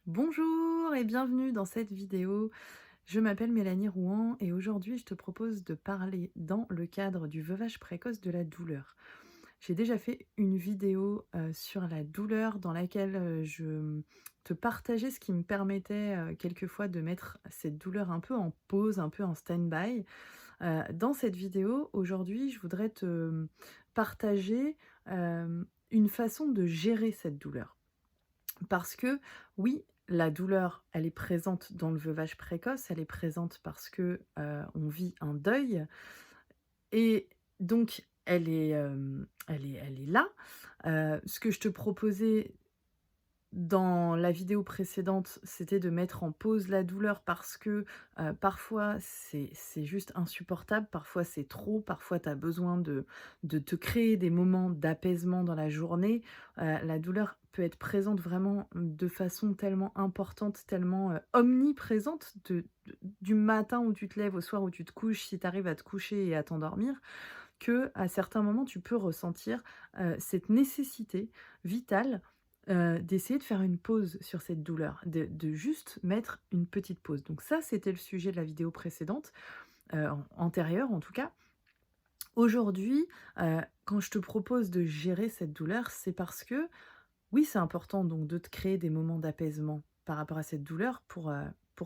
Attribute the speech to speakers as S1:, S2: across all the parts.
S1: Bonjour et bienvenue dans cette vidéo. Je m'appelle Mélanie Rouen et aujourd'hui je te propose de parler dans le cadre du veuvage précoce de la douleur. J'ai déjà fait une vidéo sur la douleur dans laquelle je te partageais ce qui me permettait quelquefois de mettre cette douleur un peu en pause, un peu en stand-by. Dans cette vidéo, aujourd'hui, je voudrais te partager une façon de gérer cette douleur. Parce que oui, la douleur, elle est présente dans le veuvage précoce, elle est présente parce que, on vit un deuil et donc elle est là. Ce que je te proposais dans la vidéo précédente, c'était de mettre en pause la douleur parce que, parfois c'est juste insupportable, parfois c'est trop, parfois tu as besoin de te créer des moments d'apaisement dans la journée. La douleur peut être présente vraiment de façon tellement importante, tellement, omniprésente du matin où tu te lèves au soir où tu te couches, si tu arrives à te coucher et à t'endormir, que à certains moments tu peux ressentir, cette nécessité vitale, d'essayer de faire une pause sur cette douleur, de juste mettre une petite pause. Donc ça, c'était le sujet de la vidéo précédente, antérieure en tout cas. Aujourd'hui, quand je te propose de gérer cette douleur, c'est parce que, oui, c'est important donc de te créer des moments d'apaisement par rapport à cette douleur pour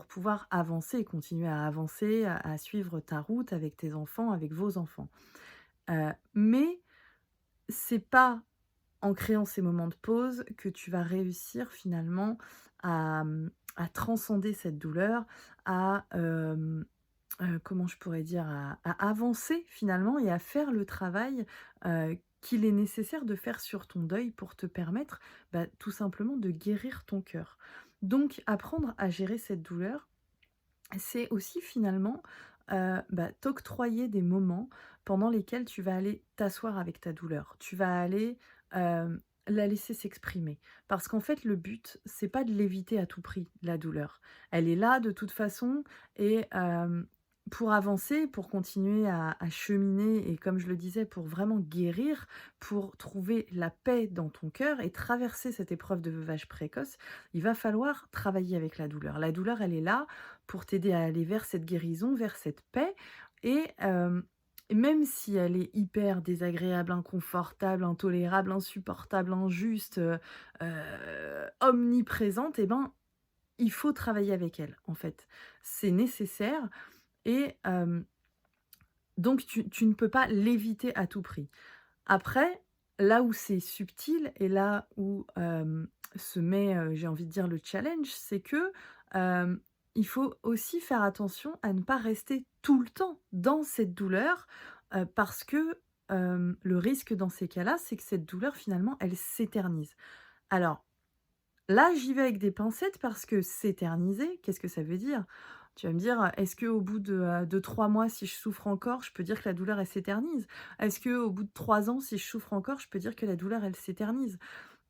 S1: pouvoir avancer et continuer à avancer, à suivre ta route avec tes enfants, avec vos enfants. Mais c'est pas en créant ces moments de pause que tu vas réussir finalement à transcender cette douleur, comment je pourrais dire? À avancer finalement et à faire le travail, qu'il est nécessaire de faire sur ton deuil pour te permettre, tout simplement de guérir ton cœur. Donc apprendre à gérer cette douleur, c'est aussi finalement, t'octroyer des moments pendant lesquels tu vas aller t'asseoir avec ta douleur. Tu vas aller, la laisser s'exprimer. Parce qu'en fait, le but, c'est pas de l'éviter à tout prix, la douleur. Elle est là de toute façon et pour avancer, pour continuer à cheminer et comme je le disais, pour vraiment guérir, pour trouver la paix dans ton cœur et traverser cette épreuve de veuvage précoce, il va falloir travailler avec la douleur. La douleur, elle est là pour t'aider à aller vers cette guérison, vers cette paix et même si elle est hyper désagréable, inconfortable, intolérable, insupportable, injuste, omniprésente et ben, il faut travailler avec elle, en fait. C'est nécessaire et donc tu ne peux pas l'éviter à tout prix. Après, là où c'est subtil et là où, se met, j'ai envie de dire le challenge, c'est que, hem, il faut aussi faire attention à ne pas rester tout le temps dans cette douleur, parce que, le risque dans ces cas-là, c'est que cette douleur finalement, elle s'éternise. Alors là, j'y vais avec des pincettes parce que s'éterniser, qu'est-ce que ça veut dire? Tu vas me dire, est-ce qu'au bout de 3 mois, si je souffre encore, je peux dire que la douleur, elle s'éternise? Est-ce qu'au bout de 3 ans, si je souffre encore, je peux dire que la douleur, elle s'éternise?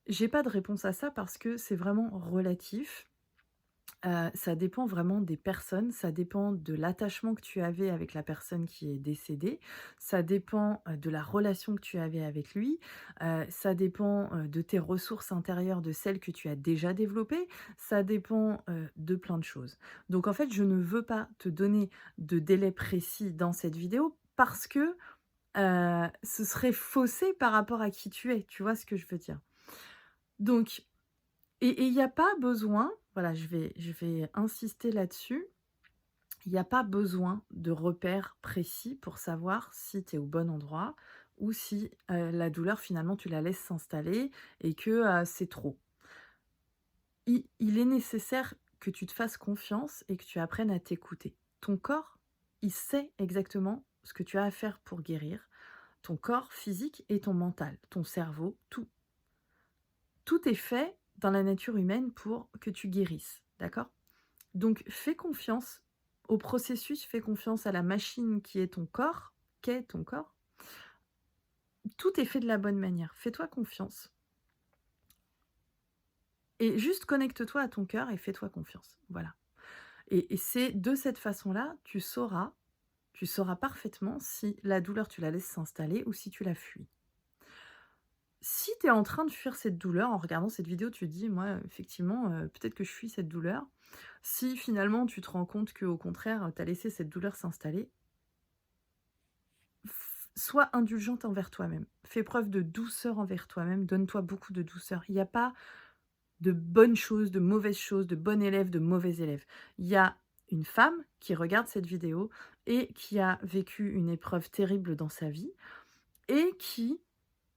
S1: J'ai pas de réponse à ça parce que c'est vraiment relatif. Ça dépend vraiment des personnes, ça dépend de l'attachement que tu avais avec la personne qui est décédée, ça dépend, de la relation que tu avais avec lui, ça dépend, de tes ressources intérieures, de celles que tu as déjà développées, ça dépend, de plein de choses. Donc en fait, je ne veux pas te donner de délai précis dans cette vidéo parce que, ce serait faussé par rapport à qui tu es, tu vois ce que je veux dire? Donc et il y a pas besoin, voilà, je vais insister là-dessus, il y a pas besoin de repères précis pour savoir si tu es au bon endroit ou si, la douleur finalement tu la laisses s'installer et que, c'est trop. Il est nécessaire que tu te fasses confiance et que tu apprennes à t'écouter. Ton corps, il sait exactement ce que tu as à faire pour guérir, ton corps physique et ton mental, ton cerveau, tout. Tout est fait dans la nature humaine pour que tu guérisses, d'accord? Donc fais confiance au processus, fais confiance à la machine qui est ton corps, qu'est ton corps. Tout est fait de la bonne manière. Fais-toi confiance et juste connecte-toi à ton cœur et fais-toi confiance. Voilà. Et c'est de cette façon-là, tu sauras parfaitement si la douleur, tu la laisses s'installer ou si tu la fuis. Si tu es en train de fuir cette douleur en regardant cette vidéo, tu te dis: «Moi, effectivement, peut-être que je fuis cette douleur». Si finalement tu te rends compte qu'au contraire, tu as laissé cette douleur s'installer, sois indulgente envers toi-même. Fais preuve de douceur envers toi-même, donne-toi beaucoup de douceur. Il n'y a pas de bonnes choses, de mauvaises choses, de bon élève, de mauvais élève. Il y a une femme qui regarde cette vidéo et qui a vécu une épreuve terrible dans sa vie et qui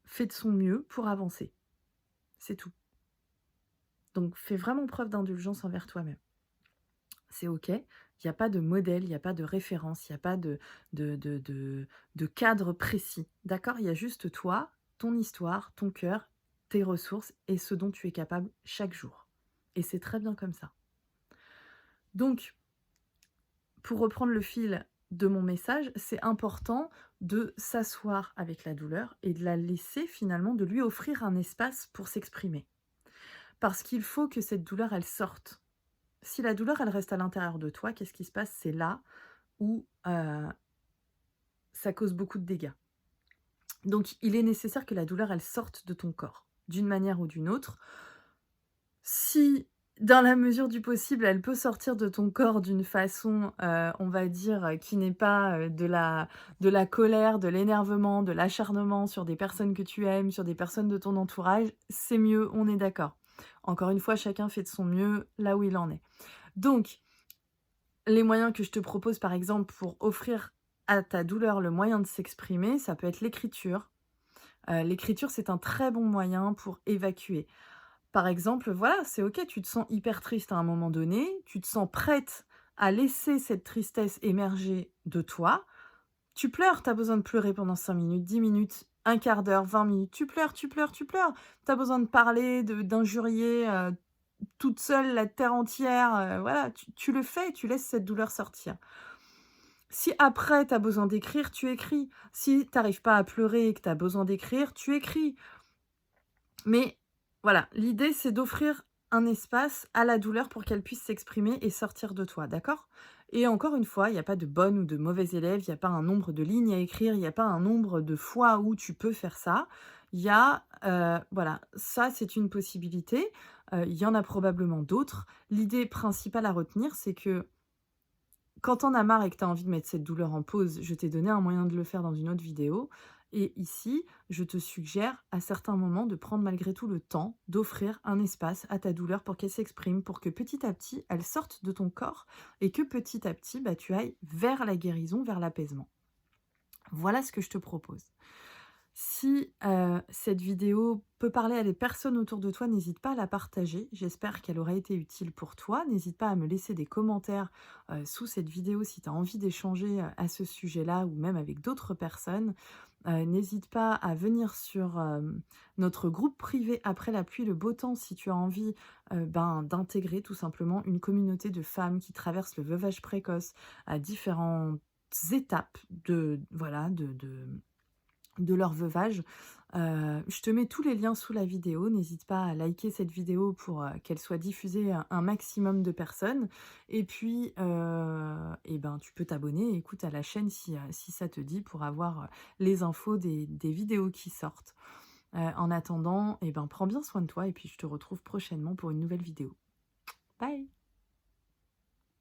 S1: fait de son mieux pour avancer. C'est tout. Donc fais vraiment preuve d'indulgence envers toi-même. C'est OK. Il y a pas de modèle, il y a pas de référence, il y a pas de cadre précis. D'accord? Il y a juste toi, ton histoire, ton cœur, tes ressources et ce dont tu es capable chaque jour. Et c'est très bien comme ça. Donc, pour reprendre le fil de mon message, c'est important de s'asseoir avec la douleur et de la laisser finalement, de lui offrir un espace pour s'exprimer. Parce qu'il faut que cette douleur, elle sorte. Si la douleur, elle reste à l'intérieur de toi, qu'est-ce qui se passe? C'est là où ça cause beaucoup de dégâts. Donc, il est nécessaire que la douleur, elle sorte de ton corps, d'une manière ou d'une autre. Si, dans la mesure du possible, elle peut sortir de ton corps d'une façon, on va dire, qui n'est pas, de la colère, de l'énervement, de l'acharnement sur des personnes que tu aimes, sur des personnes de ton entourage, c'est mieux, on est d'accord. Encore une fois, chacun fait de son mieux là où il en est. Donc, les moyens que je te propose, par exemple, pour offrir à ta douleur le moyen de s'exprimer, ça peut être l'écriture. L'écriture, c'est un très bon moyen pour évacuer. Par exemple, voilà, c'est OK, tu te sens hyper triste à un moment donné, tu te sens prête à laisser cette tristesse émerger de toi. Tu pleures, tu as besoin de pleurer pendant 5 minutes, 10 minutes, un quart d'heure, 20 minutes. Tu pleures, tu pleures, tu pleures. Tu as besoin de parler, d'injurier, toute seule la terre entière, voilà, tu le fais, tu laisses cette douleur sortir. Si après tu as besoin d'écrire, tu écris. Si tu arrives pas à pleurer et que tu as besoin d'écrire, tu écris. Mais voilà, l'idée c'est d'offrir un espace à la douleur pour qu'elle puisse s'exprimer et sortir de toi, d'accord? Et encore une fois, il y a pas de bonne ou de mauvais élève, il y a pas un nombre de lignes à écrire, il y a pas un nombre de fois où tu peux faire ça. Il y a, voilà, ça c'est une possibilité, il y en a probablement d'autres. L'idée principale à retenir, c'est que quand tu en as marre et que tu as envie de mettre cette douleur en pause, je t'ai donné un moyen de le faire dans une autre vidéo. Et ici, je te suggère à certains moments de prendre malgré tout le temps d'offrir un espace à ta douleur pour qu'elle s'exprime, pour que petit à petit, elle sorte de ton corps et que petit à petit, bah, tu ailles vers la guérison, vers l'apaisement. Voilà ce que je te propose. Si, cette vidéo peut parler à des personnes autour de toi, n'hésite pas à la partager. J'espère qu'elle aura été utile pour toi. N'hésite pas à me laisser des commentaires, sous cette vidéo si tu as envie d'échanger, à ce sujet-là ou même avec d'autres personnes. N'hésite pas à venir sur, notre groupe privé après la pluie, le beau temps si tu as envie, d'intégrer tout simplement une communauté de femmes qui traversent le veuvage précoce à différentes étapes de leur veuvage. Je te mets tous les liens sous la vidéo. N'hésite pas à liker cette vidéo pour, qu'elle soit diffusée à un maximum de personnes et puis, tu peux t'abonner, écoute, à la chaîne si ça te dit pour avoir, les infos des vidéos qui sortent. En attendant, prends bien soin de toi et puis je te retrouve prochainement pour une nouvelle vidéo. Bye!